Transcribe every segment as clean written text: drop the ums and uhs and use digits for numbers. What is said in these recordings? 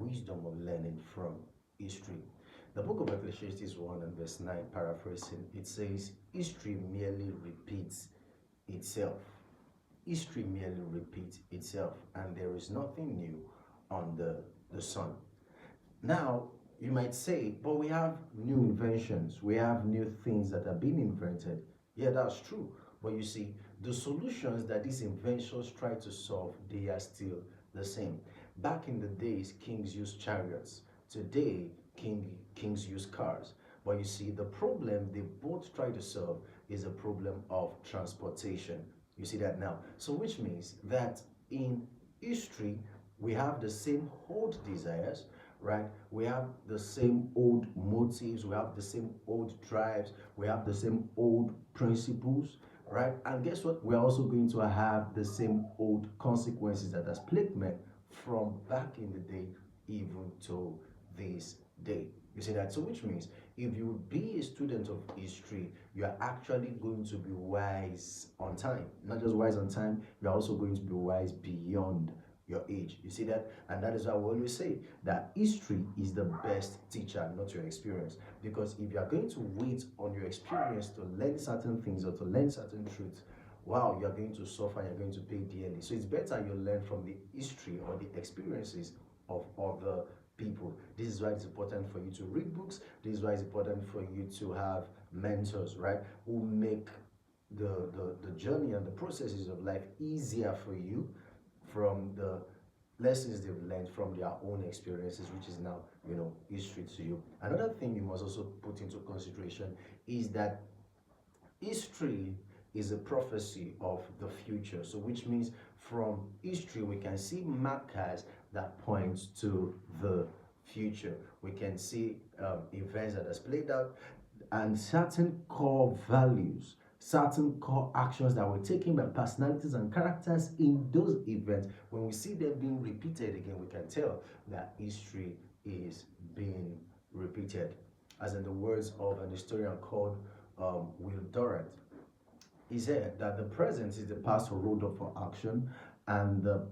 wisdom of learning from history. The book of Ecclesiastes 1 and verse 9, paraphrasing, it says, history merely repeats itself. History merely repeats itself, and there is nothing new under the sun. Now, you might say, but we have new inventions, we have new things that are being invented. Yeah, that's true. But you see, the solutions that these inventions try to solve, they are still the same. Back in the days, kings used chariots. Today, kings use cars. But you see, the problem they both try to solve is a problem of transportation. You see that now? So which means that in history, we have the same old desires, right? We have the same old motives, we have the same old drives, we have the same old principles, right? And guess what? We're also going to have the same old consequences that has plagued men from back in the day even to this day. You see that? So which means if you be a student of history, you are actually going to be wise on time. Not just wise on time, you're also going to be wise beyond your age. You see that? And that is why we always say that history is the best teacher, not your experience. Because if you are going to wait on your experience to learn certain things or to learn certain truths, wow, you're going to suffer, you're going to pay dearly. So it's better you learn from the history or the experiences of other people. This is why it's important for you to read books. This is why it's important for you to have mentors, right, who make the journey and the processes of life easier for you from the lessons they've learned from their own experiences, which is now, history to you. Another thing you must also put into consideration is that history is a prophecy of the future. So which means from history we can see markers that point to the future. We can see events that has played out and certain core values, certain core actions that were taken by personalities and characters in those events. When we see them being repeated again, we can tell that history is being repeated. As in the words of an historian called Will Durant, he said that the present is the past rolled up for action, and the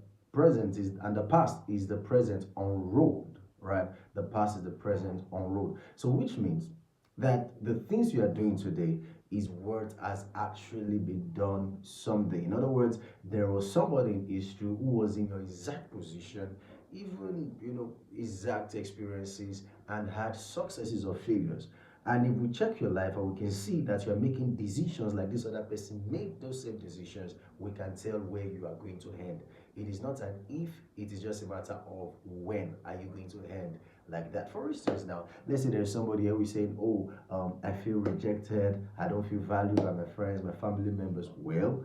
past is the present unrolled, right? The past is the present unrolled. So which means that the things you are doing today is what has actually been done someday. In other words, there was somebody in history who was in your exact position, even exact experiences, and had successes or failures. And if we check your life and we can see that you are making decisions like this other person made those same decisions, we can tell where you are going to end. It is not an if, it is just a matter of when are you going to end like that. For instance, now, let's say there's somebody here who is saying, oh, I feel rejected, I don't feel valued by my friends, my family members. Well,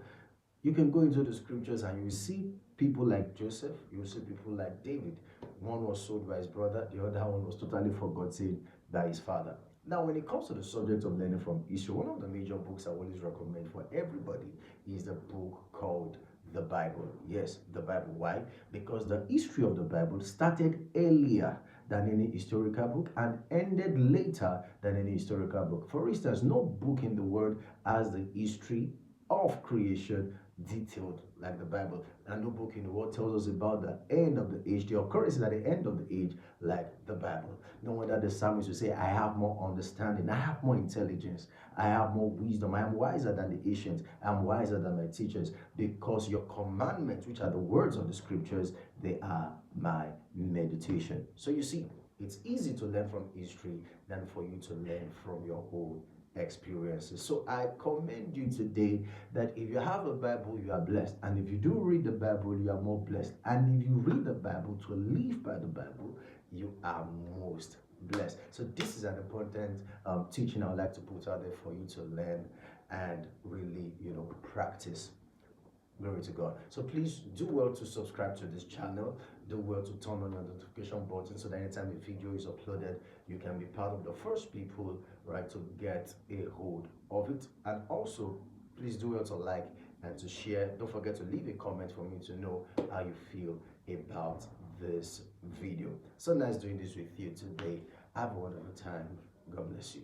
you can go into the scriptures and you see people like Joseph, you see people like David. One was sold by his brother, the other one was totally forgotten by his father. Now, when it comes to the subject of learning from history, one of the major books I always recommend for everybody is the book called the Bible. Yes, the Bible. Why? Because the history of the Bible started earlier than any historical book and ended later than any historical book. For instance, no book in the world has the history of creation detailed like the Bible, and no book in the world tells us about the end of the age, the occurrences at the end of the age, like the Bible. No wonder the psalmist will say, I have more understanding, I have more intelligence, I have more wisdom, I am wiser than the ancients, I am wiser than my teachers, because your commandments, which are the words of the scriptures, they are my meditation. So you see, it's easy to learn from history than for you to learn from your own experiences. So I commend you today that if you have a Bible, you are blessed. And if you do read the Bible, you are more blessed. And if you read the Bible to live by the Bible, you are most blessed. So this is an important teaching I would like to put out there for you to learn and really, practice. Glory to God. So please do well to subscribe to this channel. Do well to turn on your notification button so that anytime a video is uploaded, you can be part of the first people, right, to get a hold of it. And also, please do well to like and to share. Don't forget to leave a comment for me to know how you feel about this video. So nice doing this with you today. Have a wonderful time. God bless you.